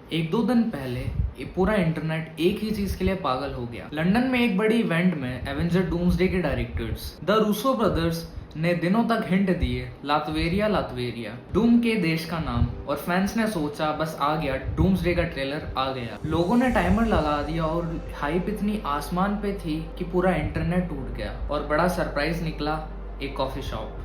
एक दो दिन पहले ये पूरा इंटरनेट एक ही चीज के लिए पागल हो गया। लंदन में एक बड़ी इवेंट में एवेंजर डूम्सडे के डायरेक्टर्स द रूसो ब्रदर्स ने दिनों तक हिंट दिए लातवेरिया लातवेरिया डूम के देश का नाम, और फैंस ने सोचा बस आ गया, डूम्सडे का ट्रेलर आ गया। लोगों ने टाइमर लगा दिया और हाइप इतनी आसमान पे थी कि पूरा इंटरनेट टूट गया। और बड़ा सरप्राइज निकला, एक कॉफी शॉप।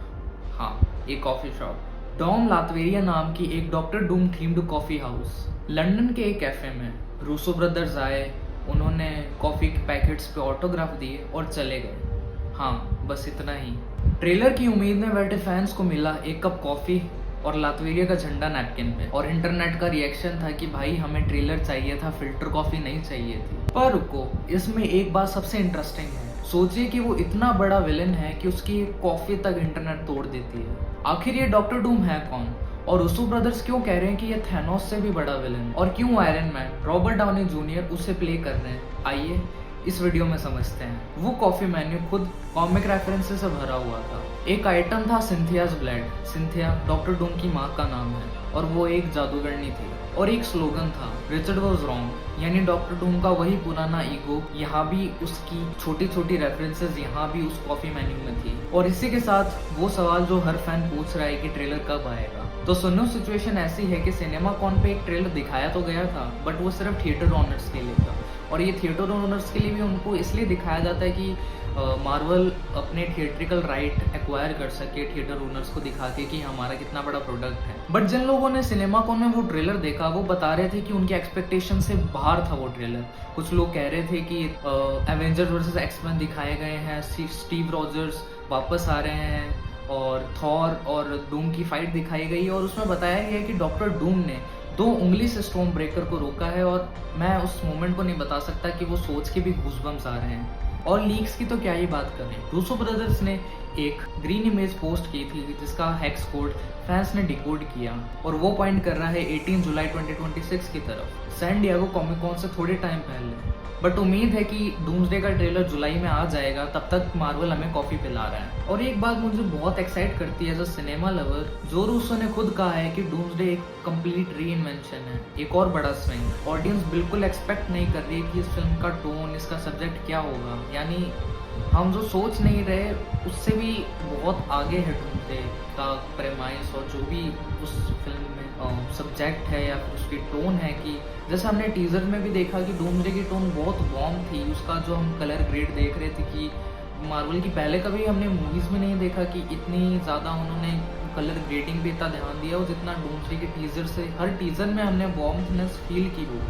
हाँ, एक कॉफी शॉप डॉम लातवेरिया नाम की एक doctor Doom themed coffee house London के एक कैफे में। रूसो ब्रदर्स आए, उन्होंने कॉफी के पैकेट्स पे ऑटोग्राफ दिए और चले गए। हाँ, बस इतना ही। ट्रेलर की उम्मीद में बैठे फैंस को मिला एक कप कॉफी और लातवेरिया का झंडा नैपकिन पे, और इंटरनेट का रिएक्शन था कि भाई हमें ट्रेलर चाहिए था, फिल्टर कॉफी नहीं चाहिए थी। पर रुको, इसमें एक बात सबसे इंटरेस्टिंग है। सोचिए कि वो इतना बड़ा विलन है कि उसकी कॉफी तक इंटरनेट तोड़ देती है। आखिर ये डॉक्टर डूम है कौन, और रूसो ब्रदर्स क्यों कह रहे हैं कि ये थैनोस से भी बड़ा विलन, और क्यों iron man Robert Downey junior उसे प्ले कर रहे हैं? आइए इस वीडियो में समझते हैं। वो कॉफी मेन्यू खुद कॉमिक रेफरेंसेस से भरा हुआ था। एक आइटम था सिंथियाज ब्लड। सिंथिया डॉक्टर डूम की माँ का नाम है और वो एक जादूगरनी थी। और एक स्लोगन था, रिचर्ड वाज रॉन्ग, यानी डॉक्टर डूम का वही पुराना ईगो। यहाँ भी उसकी छोटी छोटी रेफरेंसेस यहाँ भी उस कॉफी मेन्यू में थी। और इसी के साथ वो सवाल जो हर फैन पूछ रहा है कि ट्रेलर कब आएगा। तो सुनो, सिचुएशन ऐसी है कि सिनेमा कॉन पे एक ट्रेलर दिखाया तो गया था, बट वो सिर्फ थिएटर ओनर्स के लिए था। और ये थिएटर ओनर्स के लिए भी उनको इसलिए दिखाया जाता है कि मार्वल अपने थिएट्रिकल राइट एक्वायर कर सके थिएटर ओनर्स को दिखा के कि हमारा कितना बड़ा प्रोडक्ट है। बट जिन लोगों ने सिनेमा कॉन में वो ट्रेलर देखा, वो बता रहे थे कि उनके एक्सपेक्टेशन से बाहर था वो ट्रेलर। कुछ लोग कह रहे थे कि एवेंजर्स वर्सेस एक्समैन दिखाए गए हैं, स्टीव रॉजर्स वापस आ रहे हैं, और थॉर और डूम की फाइट दिखाई गई, और उसमें बताया गया कि डॉक्टर डूम ने 2 उंगली से स्टॉर्म ब्रेकर को रोका है। और मैं उस मोमेंट को नहीं बता सकता कि वो सोच के भी गूज़बम्स आ रहे हैं। और लीक्स की तो क्या ही बात करें, रूसो ब्रदर्स ने एक ग्रीन इमेज पोस्ट की थी जिसका हेक्स कोड फैंस ने डिकोड किया, और वो पॉइंट कर रहा है 18 जुलाई 2026 की तरफ, सैन डिएगो कॉमिक कॉन से थोड़े टाइम पहले। बट उम्मीद है कि डूम्सडे का ट्रेलर जुलाई में आ जाएगा, तब तक मार्वल हमें कॉफी पिला रहा है। और एक बात मुझे बहुत एक्साइट करती है एज अ सिनेमा लवर, जो रूसो ने खुद कहा है कि डूम्सडे एक कंप्लीट री इन्वेंशन है, एक और बड़ा स्विंग। ऑडियंस बिल्कुल एक्सपेक्ट नहीं कर रही है कि इस फिल्म का टोन, इसका सब्जेक्ट क्या होगा। यानी हम जो सोच नहीं रहे उससे भी बहुत आगे है डूम्सडे का प्रेमाइस, और जो भी उस फिल्म में सब्जेक्ट है या फिर उसकी टोन है। कि जैसे हमने टीजर में भी देखा कि डूम्सडे की टोन बहुत वार्म थी, उसका जो हम कलर ग्रेड देख रहे थे कि मार्वल की पहले कभी हमने मूवीज में नहीं देखा कि इतनी ज़्यादा उन्होंने कलर ग्रेडिंग पे इतना ध्यान दिया, और जितना डूम्सडे के टीजर से, हर टीजर में हमने वार्मनेस फील की हो।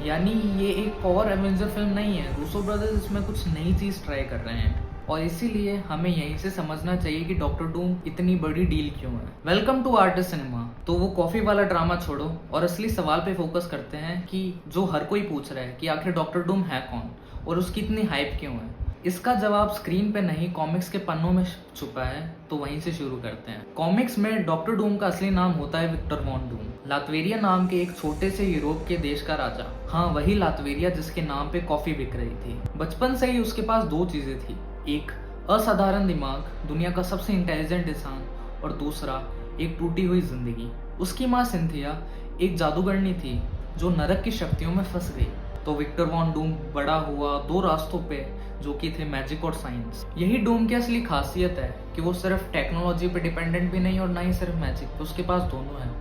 यानी ये एक और एवेंजर फिल्म नहीं है, रूसो ब्रदर्स इसमें कुछ नई चीज़ ट्राई कर रहे हैं, और इसीलिए हमें यहीं से समझना चाहिए कि डॉक्टर डूम इतनी बड़ी डील क्यों है। Welcome to artist cinema. तो वो कॉफी वाला ड्रामा छोड़ो और असली सवाल पे फोकस करते हैं कि जो हर कोई पूछ रहा है कि आखिर डॉक्टर डूम है कौन और उसकी इतनी हाइप क्यों है। इसका जवाब स्क्रीन पे नहीं, कॉमिक्स के पन्नों में छुपा है। तो वहीं से शुरू करते हैं। कॉमिक्स में डॉक्टर डूम का असली नाम होता है विक्टर वॉन डूम, लातवेरिया नाम के एक छोटे से यूरोप के देश का राजा। हाँ, वही लातवेरिया जिसके नाम पे कॉफी बिक रही थी। बचपन से ही उसके पास 2 चीजें थी, एक असाधारण दिमाग, दुनिया का सबसे इंटेलिजेंट इंसान, और दूसरा एक टूटी हुई जिंदगी। उसकी माँ सिंथिया एक जादूगरनी थी जो नरक की शक्तियों में फंस गई। तो विक्टर वॉन डूम बड़ा हुआ 2 रास्तों पे, जो कि थे मैजिक और साइंस। यही डूम की असली खासियत है कि वो सिर्फ टेक्नोलॉजी पे डिपेंडेंट भी नहीं और ना ही सिर्फ मैजिक पे, उसके पास दोनों है।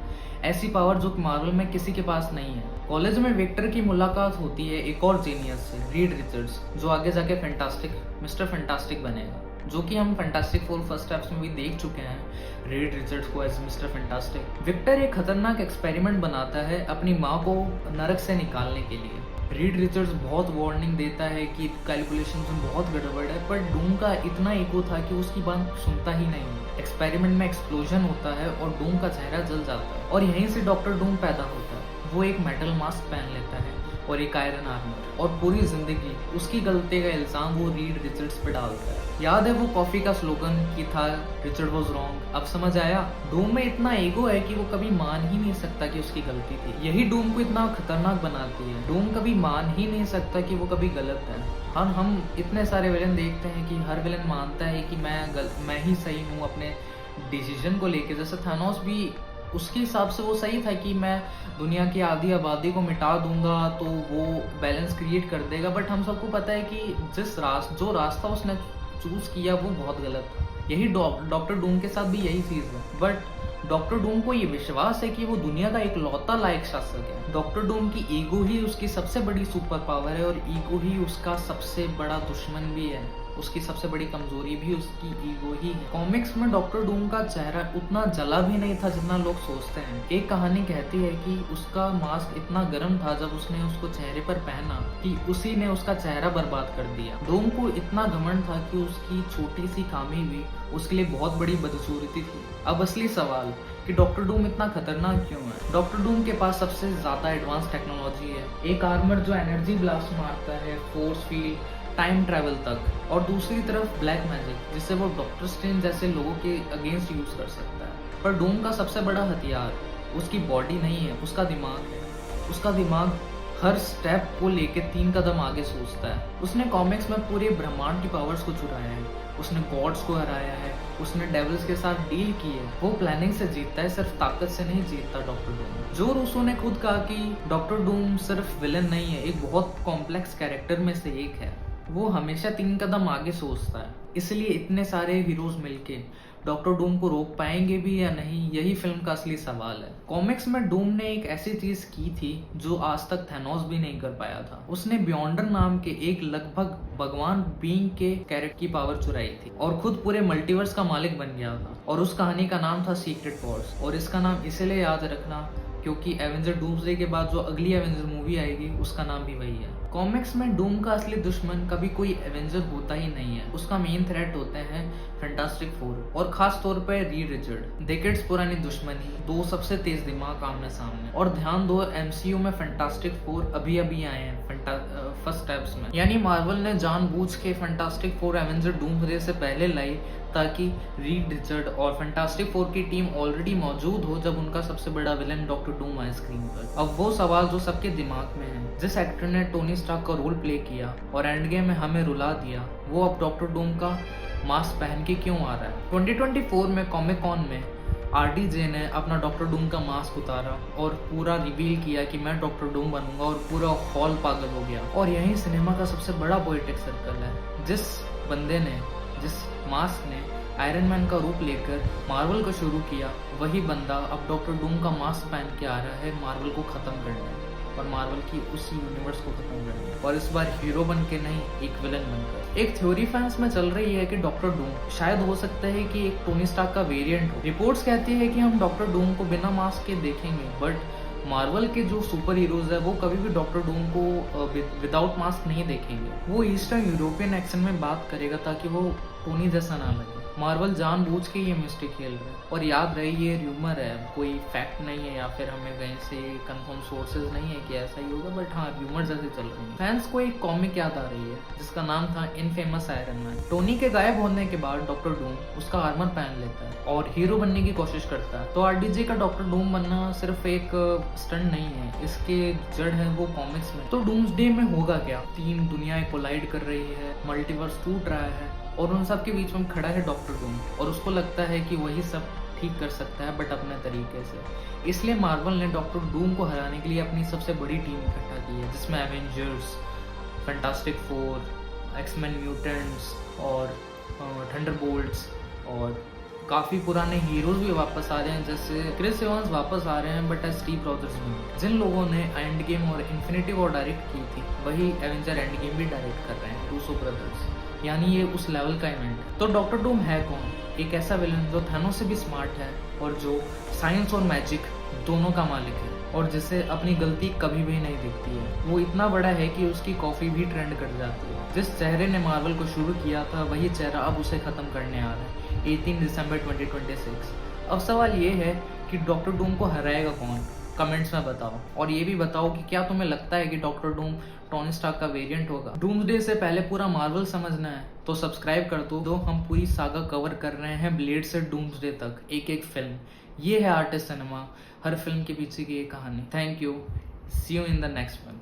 ऐसी पावर जो मार्वल में किसी के पास नहीं है। कॉलेज में विक्टर की मुलाकात होती है एक और जीनियस से, रीड रिचर्ड्स, जो आगे जाके फैंटास्टिक मिस्टर फैंटास्टिक बनेगा, जो कि हम फैंटास्टिक 4 फर्स्ट स्टेप्स में भी देख चुके हैं रीड रिचर्ड्स को एज मिस्टर फैंटास्टिक। विक्टर एक खतरनाक एक्सपेरिमेंट बनाता है अपनी माँ को नरक से निकालने के लिए। रीड रिचर्ड्स बहुत वार्निंग देता है कि कैलकुलेशन में बहुत गड़बड़ है, पर डूम का इतना ईगो था कि उसकी बात सुनता ही नहीं। एक्सपेरिमेंट में एक्सप्लोजन होता है और डूम का चेहरा जल जाता है, और यहीं से डॉक्टर डूम पैदा होता है। वो एक मेटल मास्क पहन लेता है और एक आयरन आर्मर, और पूरी जिंदगी उसकी गलती का इल्जाम वो रीड रिचर्ड्स पे डालता है। याद है वो कॉफी का स्लोगन कि था, रिचर्ड वाज रॉन्ग। अब समझ आया, डूम में इतना ईगो है कि वो कभी मान ही नहीं सकता कि उसकी गलती थी। यही डूम को इतना खतरनाक बनाती है। डूम कभी मान ही नहीं सकता कि वो कभी गलत है। हम इतने सारे विलन देखते हैं कि हर विलन मानता है कि मैं ही सही हूँ अपने डिसीजन को लेके। जैसे थानोस भी उसके हिसाब से वो सही था कि मैं दुनिया की आधी आबादी को मिटा दूंगा तो वो बैलेंस क्रिएट कर देगा, बट हम सबको पता है कि जो रास्ता उसने चूज किया वो बहुत गलत था। यही डॉक्टर डूम के साथ भी यही चीज है, बट डॉक्टर डूम को ये विश्वास है कि वो दुनिया का एक लौता लायक शासक है। डॉक्टर डूम की ईगो ही उसकी सबसे बड़ी सुपर पावर है और ईगो ही उसका सबसे बड़ा दुश्मन भी है। उसकी सबसे बड़ी कमजोरी भी उसकी ईगो ही है। कॉमिक्स में डॉक्टर डूम का चेहरा उतना जला भी नहीं था जितना लोग सोचते हैं। एक कहानी कहती है कि उसका मास्क इतना गर्म था जब उसने उसको चेहरे पर पहना कि उसी ने उसका चेहरा बर्बाद कर दिया। डूम को इतना घमंड था कि उसकी छोटी सी खामी भी उसके लिए बहुत बड़ी बदसूरती थी। अब असली सवाल कि डॉक्टर डूम इतना खतरनाक क्यों है? डॉक्टर डूम के पास सबसे ज्यादा एडवांस टेक्नोलॉजी है। एक आर्मर जो एनर्जी ब्लास्ट मारता है, फोर्स फील्ड, टाइम ट्रैवल तक, और दूसरी तरफ ब्लैक मैजिक जिससे वो डॉक्टर स्ट्रेंज जैसे लोगों के अगेंस्ट यूज कर सकता है। पर डूम का सबसे बड़ा हथियार उसकी बॉडी नहीं है, उसका दिमाग है। उसका दिमाग हर स्टेप को लेके 3 कदम आगे सोचता है। उसने कॉमिक्स में पूरे ब्रह्मांड की पावर्स को चुराया है, उसने गॉड्स को हराया है, उसने डेविल्स के साथ डील की है। वो प्लानिंग से जीतता है, सिर्फ ताकत से नहीं जीतता डॉक्टर डूम। जो रूसो ने खुद कहा कि डॉक्टर डूम सिर्फ विलन नहीं है, एक बहुत कॉम्प्लेक्स कैरेक्टर में से एक है। वो हमेशा 3 कदम आगे सोचता है। इसलिए इतने सारे हीरोज मिलके डॉक्टर डूम को रोक पाएंगे भी या नहीं, यही फिल्म का असली सवाल है। कॉमिक्स में डूम ने एक ऐसी चीज की थी जो आज तक थैनोस भी नहीं कर पाया था। उसने बियॉन्डर नाम के एक लगभग भगवान बीइंग के कैरेक्टर की पावर चुराई थी और खुद पूरे मल्टीवर्स का मालिक बन गया था। और उस कहानी का नाम था सीक्रेट वॉर्स, और इसका नाम इसलिए याद रखना क्योंकि एवेंजर डूम्सडे के बाद जो अगली एवेंजर मूवी आएगी उसका नाम भी वही है। कॉमिक्स में डूम का असली दुश्मन कभी कोई एवेंजर होता ही नहीं है। उसका मेन थ्रेट होते हैं फैंटास्टिक फोर और खास तौर पर रीड रिचर्ड। डेकेड्स पुरानी दुश्मनी, 2 सबसे तेज दिमाग आमने सामने। और ध्यान दो, एमसीयू में फैंटास्टिक फोर अभी अभी आए हैं फर्स्ट स्टेप्स में, यानी मार्वल ने जानबूझ के फैंटास्टिक फोर एवेंजर डूम्सडे से पहले लाई ताकि रीड रिचर्ड और फैंटास्टिक फोर की टीम ऑलरेडी मौजूद हो जब उनका सबसे बड़ा विलन डॉक्टर डूम आए स्क्रीन पर। अब वो सवाल जो सबके दिमाग में है, जिस एक्टर ने टोनी स्टार्क का रोल प्ले किया और एंड गेम में हमें रुला दिया, वो अब डॉक्टर डूम का मास्क पहन के क्यों आ रहा है? 2024 में कॉमिक कॉन में RDJ ने अपना डॉक्टर डूम का मास्क उतारा और पूरा रिवील किया कि मैं डॉक्टर डूम बनूंगा, और पूरा हॉल पागल हो गया। और यही सिनेमा का सबसे बड़ा पोएटिक सर्कल है। जिस बंदे ने, जिस मास्क ने आयरन मैन का रूप लेकर मार्वल को शुरू किया, वही बंदा अब डॉक्टर डूम का मास्क पहन के आ रहा है मार्वल को खत्म करने और मार्वल की उसी यूनिवर्स को खत्म करने, और इस बार हीरो बन के नहीं, एक विलन बनकर। एक थ्योरी फैंस में चल रही है कि डॉक्टर डूम शायद हो सकता है कि एक टोनी स्टार्क का वेरिएंट हो। रिपोर्ट्स कहती है कि हम डॉक्टर डूम को बिना मास्क के देखेंगे, बट मार्वल के जो सुपर हीरोज है वो कभी भी डॉक्टर डूम को विदाउट मास्क नहीं देखेंगे। वो ईस्टर्न यूरोपियन एक्सेंट में बात करेगा ताकि वो टोनी जैसा ना लगे। मार्वल जानबूझ के ये मिस्टेक खेल रहे हैं। और याद रहे ये र्यूमर है, कोई फैक्ट नहीं है या फिर हमें कहीं से कंफर्म सोर्सेज नहीं है कि ऐसा ही होगा, बट हाँ र्यूमर जैसे चल रही है। फैंस को एक कॉमिक याद आ रही है जिसका नाम था इनफेमस आयरन मैन। टोनी के गायब होने के बाद डॉक्टर डूम उसका आर्मर पहन लेता है और हीरो बनने की कोशिश करता है। तो RDJ का डॉक्टर डूम बनना सिर्फ एक स्टंट नहीं है, इसके जड़ है वो कॉमिक्स में। तो डूम्सडे में होगा क्या? 3 दुनियाएं कोलाइड कर रही है, मल्टीवर्स टूट रहा है और उन सब के बीच में खड़ा है डॉक्टर डूम, और उसको लगता है कि वही सब ठीक कर सकता है बट अपने तरीके से। इसलिए मार्वल ने डॉक्टर डूम को हराने के लिए अपनी सबसे बड़ी टीम इकट्ठा की है, जिसमें Avengers, Fantastic Four, X Men mutants और थंडरबोल्ट्स और काफ़ी पुराने हीरोज भी वापस आ रहे हैं, जैसे क्रिस एवंस वापस आ रहे हैं बट एज स्टीव रॉजर्स नहीं। जिन लोगों ने एंड गेम और इन्फिनिटी वॉर डायरेक्ट की थी वही एवेंजर एंड गेम भी डायरेक्ट कर रहे हैं, रूसो ब्रदर्स, यानी ये उस लेवल का इवेंट है। तो डॉक्टर डूम है कौन? एक ऐसा विलन जो थैनोस से भी स्मार्ट है और जो साइंस और मैजिक दोनों का मालिक है और जिसे अपनी गलती कभी भी नहीं दिखती है। वो इतना बड़ा है कि उसकी कॉफी भी ट्रेंड कर जाती है। जिस चेहरे ने मार्वल को शुरू किया था वही चेहरा अब उसे खत्म करने आ रहा है 18 दिसंबर 2026। अब सवाल ये है कि डॉक्टर डूम को हराएगा कौन? कमेंट्स में बताओ, और ये भी बताओ कि क्या तुम्हें लगता है कि डॉक्टर डूम टोनी स्टार्क का वेरिएंट होगा? डूम्सडे से पहले पूरा मार्वल समझना है तो सब्सक्राइब कर दो। हम पूरी सागा कवर कर रहे हैं ब्लेड से डूम्सडे तक, एक फिल्म। ये है आर्टिस्ट सिनेमा, हर फिल्म के पीछे की एक कहानी। Thank you, see you in the next one.